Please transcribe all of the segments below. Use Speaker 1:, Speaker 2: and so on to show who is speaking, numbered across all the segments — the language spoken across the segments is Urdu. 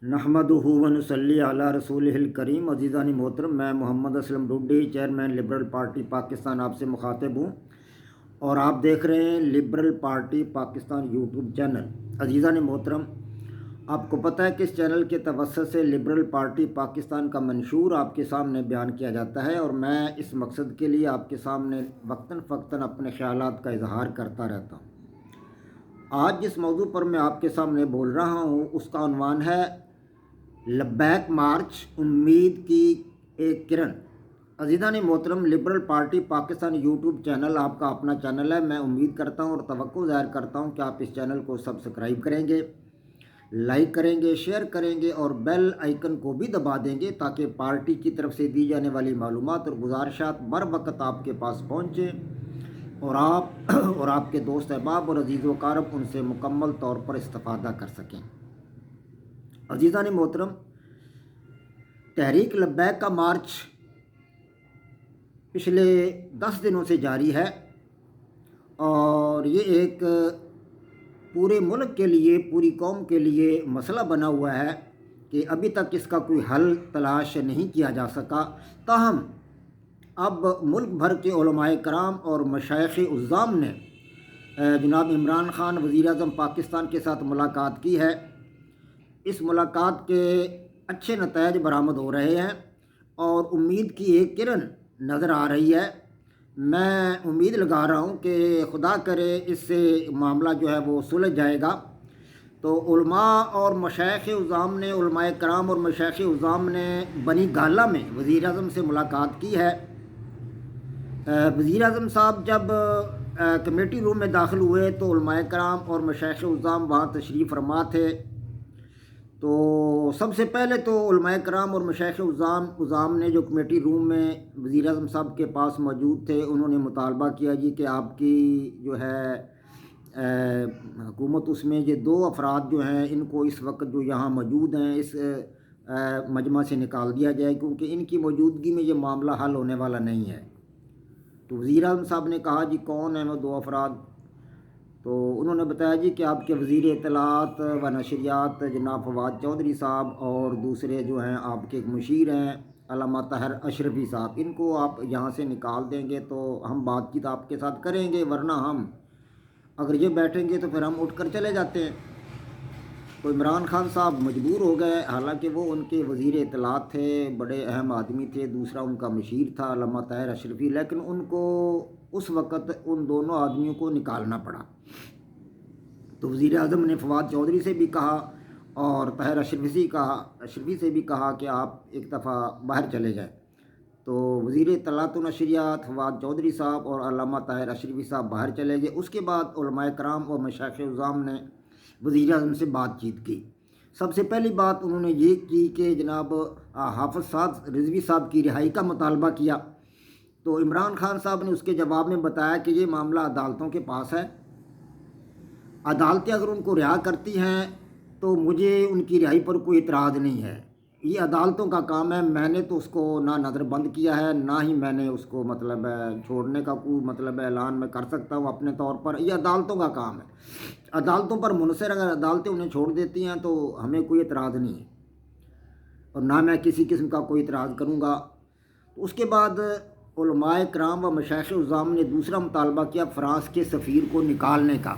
Speaker 1: نحمدہ و نصلی علی رسولہ الکریم۔ عزیزان محترم، میں Muhammad Aslam Dodi, chairman liberal party Pakistan, آپ سے مخاطب ہوں اور آپ دیکھ رہے ہیں liberal party Pakistan YouTube channel. عزیزان محترم، آپ کو پتہ ہے کہ اس چینل کے توسط سے لبرل پارٹی پاکستان کا منشور آپ کے سامنے بیان کیا جاتا ہے، اور میں اس مقصد کے لیے آپ کے سامنے وقتاً فوقتاً اپنے خیالات کا اظہار کرتا رہتا ہوں۔ آج جس موضوع پر میں آپ کے سامنے بول رہا ہوں اس کا عنوان ہے لبیک مارچ، امید کی ایک کرن۔ عزیزان محترم، liberal party Pakistan YouTube channel آپ کا اپنا چینل ہے۔ میں امید کرتا ہوں اور توقع ظاہر کرتا ہوں کہ آپ اس چینل کو سبسکرائب کریں گے، لائک کریں گے، شیئر کریں گے اور بیل آئیکن کو بھی دبا دیں گے تاکہ پارٹی کی طرف سے دی جانے والی معلومات اور گزارشات بر وقت آپ کے پاس پہنچیں اور آپ کے دوست احباب اور عزیز و اقارب ان سے مکمل طور پر استفادہ کر سکیں۔ عزیزان محترم، تحریک لبیک کا مارچ پچھلے 10 دنوں سے جاری ہے اور یہ ایک پورے ملک کے لیے، پوری قوم کے لیے مسئلہ بنا ہوا ہے کہ ابھی تک اس کا کوئی حل تلاش نہیں کیا جا سکا۔ تاہم اب ملک بھر کے علماء کرام اور مشائخ عظام نے جناب عمران خان وزیر اعظم پاکستان کے ساتھ ملاقات کی ہے۔ اس ملاقات کے اچھے نتائج برآمد ہو رہے ہیں اور امید کی ایک کرن نظر آ رہی ہے۔ میں امید لگا رہا ہوں کہ خدا کرے اس سے معاملہ جو ہے وہ سلجھ جائے گا۔ تو علماء اور مشائخ عظام نے، علماء کرام اور مشائخ عظام نے بنی گالہ میں وزیر اعظم سے ملاقات کی ہے۔ وزیر اعظم صاحب جب کمیٹی روم میں داخل ہوئے تو علماء کرام اور مشائخ عظام وہاں تشریف فرما تھے۔ تو سب سے پہلے تو علماء کرام اور مشائخ عظام نے جو کمیٹی روم میں وزیر اعظم صاحب کے پاس موجود تھے، انہوں نے مطالبہ کیا کہ آپ کی جو ہے حکومت، اس میں یہ 2 افراد جو ہیں ان کو اس وقت جو یہاں موجود ہیں اس مجمع سے نکال دیا جائے، کیونکہ ان کی موجودگی میں یہ معاملہ حل ہونے والا نہیں ہے۔ تو وزیر اعظم صاحب نے کہا جی کون ہیں وہ 2 افراد؟ تو انہوں نے بتایا کہ آپ کے وزیر اطلاعات و نشریات جناب فواد چودھری صاحب اور دوسرے جو ہیں آپ کے ایک مشیر ہیں علامہ طاہر اشرفی صاحب، ان کو آپ یہاں سے نکال دیں گے تو ہم بات چیت آپ کے ساتھ کریں گے، ورنہ ہم اگر یہ بیٹھیں گے تو پھر ہم اٹھ کر چلے جاتے ہیں۔ تو عمران خان صاحب مجبور ہو گئے، حالانکہ وہ ان کے وزیر اطلاعات تھے، بڑے اہم آدمی تھے، دوسرا ان کا مشیر تھا علامہ طاہر اشرفی، لیکن ان کو اس وقت ان دونوں آدمیوں کو نکالنا پڑا۔ تو وزیر اعظم نے فواد چودھری سے بھی کہا اور طاہر اشرفی سے بھی کہا کہ آپ ایک دفعہ باہر چلے جائیں۔ تو وزیر اطلاعات و نشریات فواد چودھری صاحب اور علامہ طاہر اشرفی صاحب باہر چلے گئے۔ اس کے بعد علماء کرام اور مشائخ عظام نے وزیر اعظم سے بات چیت کی۔ سب سے پہلی بات انہوں نے یہ کی کہ جناب حافظ سعد رضوی صاحب کی رہائی کا مطالبہ کیا۔ تو عمران خان صاحب نے اس کے جواب میں بتایا کہ یہ معاملہ عدالتوں کے پاس ہے، عدالتیں اگر ان کو رہا کرتی ہیں تو مجھے ان کی رہائی پر کوئی اعتراض نہیں ہے، یہ عدالتوں کا کام ہے۔ میں نے تو اس کو نہ نظر بند کیا ہے، نہ ہی میں نے اس کو چھوڑنے کا کوئی اعلان میں کر سکتا ہوں اپنے طور پر، یہ عدالتوں کا کام ہے۔ عدالتوں پر منحصر، اگر عدالتیں انہیں چھوڑ دیتی ہیں تو ہمیں کوئی اعتراض نہیں ہے اور نہ میں کسی قسم کا کوئی اعتراض کروں گا۔ اس کے بعد علماء کرام و مشائخ عظام نے دوسرا مطالبہ کیا فرانس کے سفیر کو نکالنے کا،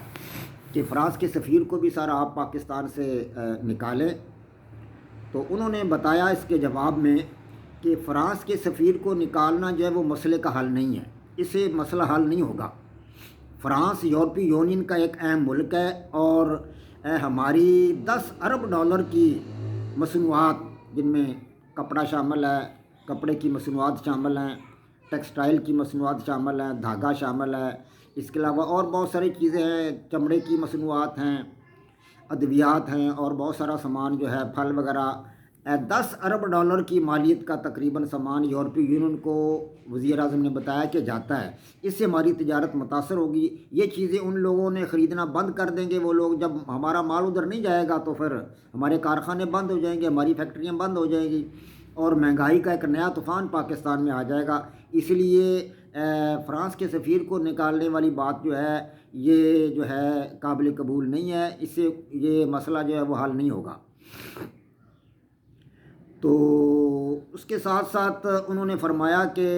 Speaker 1: کہ فرانس کے سفیر کو بھی سارا آپ پاکستان سے نکالیں۔ تو انہوں نے بتایا اس کے جواب میں کہ فرانس کے سفیر کو نکالنا جو ہے وہ مسئلے کا حل نہیں ہے، اس سے مسئلہ حل نہیں ہوگا۔ فرانس یورپی یونین کا ایک اہم ملک ہے اور ہماری $10 ارب کی مصنوعات، جن میں کپڑا شامل ہے، کپڑے کی مصنوعات شامل ہیں، ٹیکسٹائل کی مصنوعات شامل ہیں، دھاگا شامل ہے، اس کے علاوہ اور بہت ساری چیزیں ہیں، چمڑے کی مصنوعات ہیں، ادویات ہیں اور بہت سارا سامان جو ہے پھل وغیرہ، $10 ارب کی مالیت کا تقریباً سامان یورپی یونین کو وزیر اعظم نے بتایا کہ جاتا ہے۔ اس سے ہماری تجارت متاثر ہوگی، یہ چیزیں ان لوگوں نے خریدنا بند کر دیں گے۔ وہ لوگ جب ہمارا مال ادھر نہیں جائے گا تو پھر ہمارے کارخانے بند ہو جائیں گے، ہماری فیکٹریاں بند ہو جائیں گی اور مہنگائی کا ایک نیا طوفان پاکستان میں آ جائے گا۔ اس لیے فرانس کے سفیر کو نکالنے والی بات یہ جو ہے قابل قبول نہیں ہے، اس سے یہ مسئلہ جو ہے وہ حل نہیں ہوگا۔ تو اس کے ساتھ ساتھ انہوں نے فرمایا کہ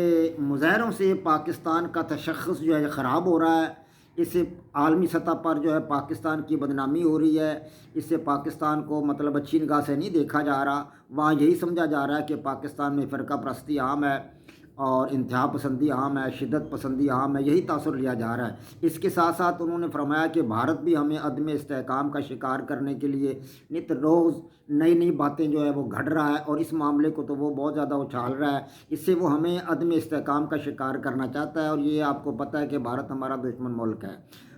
Speaker 1: مظاہروں سے پاکستان کا تشخص جو ہے خراب ہو رہا ہے، اس سے عالمی سطح پر جو ہے پاکستان کی بدنامی ہو رہی ہے، اس سے پاکستان کو مطلب اچھی نگاہ سے نہیں دیکھا جا رہا، وہاں یہی سمجھا جا رہا ہے کہ پاکستان میں فرقہ پرستی عام ہے اور انتہا پسندی عام ہے، شدت پسندی عام ہے، یہی تاثر لیا جا رہا ہے۔ اس کے ساتھ ساتھ انہوں نے فرمایا کہ بھارت بھی ہمیں عدم استحکام کا شکار کرنے کے لیے نت روز نئی نئی باتیں جو ہے وہ گھڑ رہا ہے، اور اس معاملے کو تو وہ بہت زیادہ اچھال رہا ہے، اس سے وہ ہمیں عدم استحکام کا شکار کرنا چاہتا ہے، اور یہ آپ کو پتہ ہے کہ بھارت ہمارا دشمن ملک ہے۔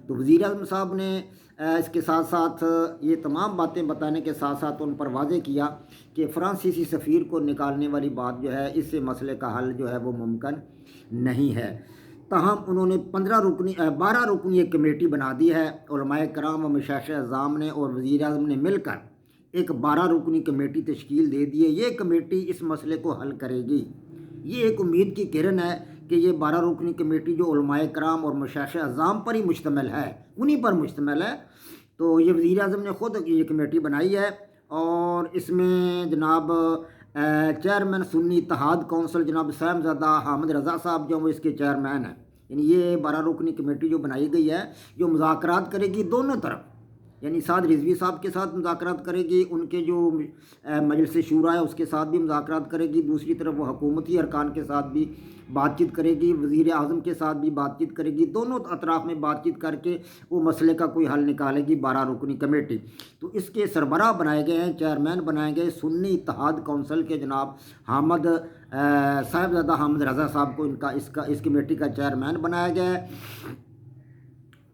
Speaker 1: تو وزیر اعظم صاحب نے اس کے ساتھ ساتھ یہ تمام باتیں بتانے کے ساتھ ساتھ ان پر واضح کیا کہ فرانسیسی سفیر کو نکالنے والی بات جو ہے، اس سے مسئلے کا حل جو ہے وہ ممکن نہیں ہے۔ تاہم انہوں نے 12 رکنی ایک کمیٹی بنا دی ہے، علماء کرام و مشائخ اعظام نے اور وزیر اعظم نے مل کر ایک 12 رکنی کمیٹی تشکیل دے دی ہے۔ یہ کمیٹی اس مسئلے کو حل کرے گی۔ یہ ایک امید کی کرن ہے کہ یہ 12 رکنی کمیٹی جو علماء کرام اور مشائخ اعظام پر ہی مشتمل ہے، انہی پر مشتمل ہے، تو یہ وزیر اعظم نے خود یہ کمیٹی بنائی ہے، اور اس میں جناب چیئرمین سنی اتحاد کونسل جناب صاحبزادہ حامد رضا صاحب جو وہ اس کے چیئرمین ہیں۔ یعنی یہ 12 رکنی کمیٹی جو بنائی گئی ہے، جو مذاکرات کرے گی دونوں طرف، یعنی سعد رضوی صاحب کے ساتھ مذاکرات کرے گی، ان کے جو مجلس شورا ہے اس کے ساتھ بھی مذاکرات کرے گی، دوسری طرف وہ حکومتی ارکان کے ساتھ بھی بات چیت کرے گی، وزیر اعظم کے ساتھ بھی بات چیت کرے گی، دونوں اطراف میں بات چیت کر کے وہ مسئلے کا کوئی حل نکالے گی 12 رکنی کمیٹی۔ تو اس کے سربراہ بنائے گئے ہیں، چیئرمین بنائے گئے سنی اتحاد کونسل کے جناب صاحبزادہ حامد رضا صاحب کو اس کمیٹی کا چیئرمین بنایا گیا ہے۔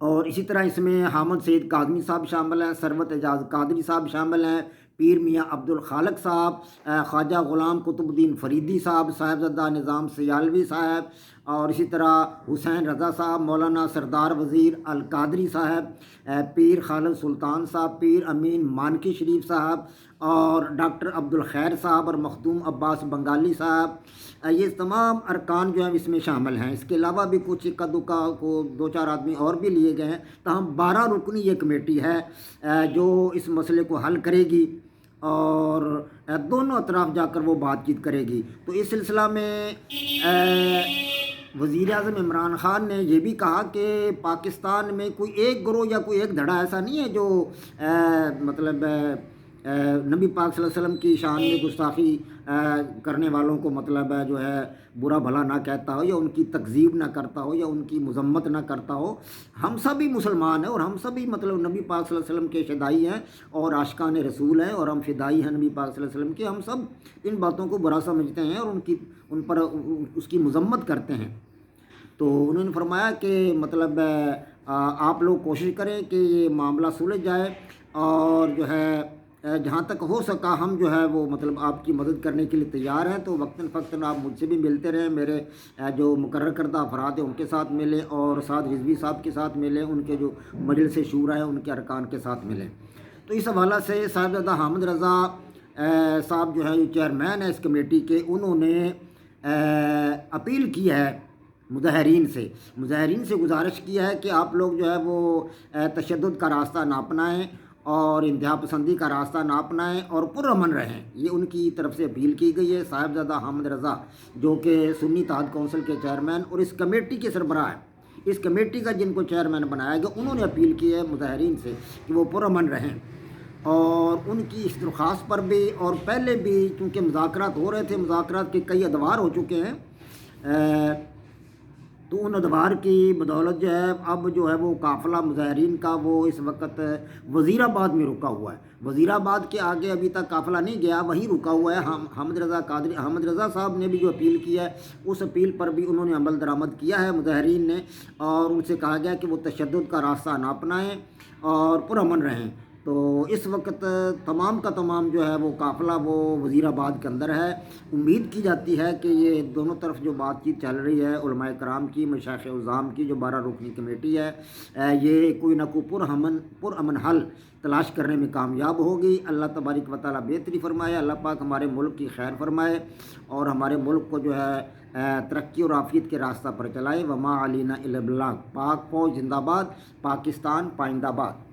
Speaker 1: اور اسی طرح اس میں حامد سعید کاظمی صاحب شامل ہیں، ثروت اعجاز قادری صاحب شامل ہیں، پیر میاں عبد الخالق صاحب، خواجہ غلام قطب الدین فریدی صاحب، صاحبزادہ نظام سیالوی صاحب، اور اسی طرح حسین رضا صاحب، مولانا سردار وزیر القادری صاحب، پیر خالد سلطان صاحب، پیر امین مانکی شریف صاحب، اور ڈاکٹر عبد الخیر صاحب اور مخدوم عباس بنگالی صاحب، یہ تمام ارکان جو ہیں اس میں شامل ہیں۔ اس کے علاوہ بھی کچھ اکا دکا کو 2-4 آدمی اور بھی لیے گئے ہیں، تاہم 12 رکنی یہ کمیٹی ہے جو اس مسئلے کو حل کرے گی، اور دونوں اطراف جا کر وہ بات چیت کرے گی۔ تو اس سلسلہ میں وزیر اعظم عمران خان نے یہ بھی کہا کہ پاکستان میں کوئی ایک گروہ یا کوئی ایک دھڑا ایسا نہیں ہے جو مطلب نبی پاک صلی اللہ علیہ وسلم کی شان میں گستاخی کرنے والوں کو مطلب جو ہے برا بھلا نہ کہتا ہو، یا ان کی تکذیب نہ کرتا ہو، یا ان کی مذمت نہ کرتا ہو۔ ہم سبھی مسلمان ہیں، اور ہم سبھی مطلب نبی پاک صلی اللہ علیہ وسلم کے فدائی ہیں اور عاشقان رسول ہیں، اور ہم فدائی ہیں نبی پاک صلی اللہ علیہ وسلم کے۔ ہم سب ان باتوں کو برا سمجھتے ہیں اور ان پر اس کی مذمت کرتے ہیں۔ تو انہوں نے فرمایا کہ مطلب آپ لوگ کوشش کریں کہ یہ معاملہ سلجھ جائے، اور جو ہے جہاں تک ہو سکا ہم جو ہے وہ مطلب آپ کی مدد کرنے کے لیے تیار ہیں۔ تو وقتاً فوقتاً آپ مجھ سے بھی ملتے رہیں، میرے جو مقرر کردہ افراد ہیں ان کے ساتھ ملیں، اور سعد رضوی صاحب کے ساتھ ملیں، ان کے جو مجلس شورا ہیں ان کے ارکان کے ساتھ ملیں۔ تو اس حوالہ سے صاحبزادہ حامد رضا صاحب جو ہے جو چیئرمین ہیں اس کمیٹی کے، انہوں نے اپیل کی ہے مظاہرین سے گزارش کیا ہے کہ آپ لوگ جو ہے وہ تشدد کا راستہ نہ اپنائیں اور انتہا پسندی کا راستہ نہ اپنائیں اور پرامن رہیں۔ یہ ان کی طرف سے اپیل کی گئی ہے۔ صاحبزادہ حامد رضا جو کہ سنی اتحاد کونسل کے چیئرمین اور اس کمیٹی کے سربراہ ہیں، اس کمیٹی کا جن کو چیئرمین بنایا گیا، انہوں نے اپیل کی ہے مظاہرین سے کہ وہ پرامن رہیں، اور ان کی اس درخواست پر بھی اور پہلے بھی چونکہ مذاکرات ہو رہے تھے، مذاکرات کے کئی ادوار ہو چکے ہیں، تو ان ادوار کی بدولت جو ہے اب جو ہے وہ قافلہ مظاہرین کا وہ اس وقت وزیر آباد میں رکا ہوا ہے۔ وزیر آباد کے آگے ابھی تک قافلہ نہیں گیا، وہیں رکا ہوا ہے۔ حامد رضا صاحب نے بھی جو اپیل کی ہے، اس اپیل پر بھی انہوں نے عمل درآمد کیا ہے مظاہرین نے، اور ان سے کہا گیا کہ وہ تشدد کا راستہ نہ اپنائیں اور پرامن رہیں۔ تو اس وقت تمام کا تمام جو ہے وہ قافلہ وہ وزیر آباد کے اندر ہے۔ امید کی جاتی ہے کہ یہ دونوں طرف جو بات چیت چل رہی ہے علماء کرام کی، مشائخ اعظام کی جو 12 رکنی کمیٹی ہے، یہ کوئی نہ کوئی پرامن حل تلاش کرنے میں کامیاب ہوگی۔ اللہ تبارک و تعالیٰ بہتری فرمائے، اللہ پاک ہمارے ملک کی خیر فرمائے، اور ہمارے ملک کو جو ہے ترقی اور عافیت کے راستہ پر چلائے۔ وما علینا الا البلاغ۔ پاک فوج زندہ باد، پاکستان پائندہ باد۔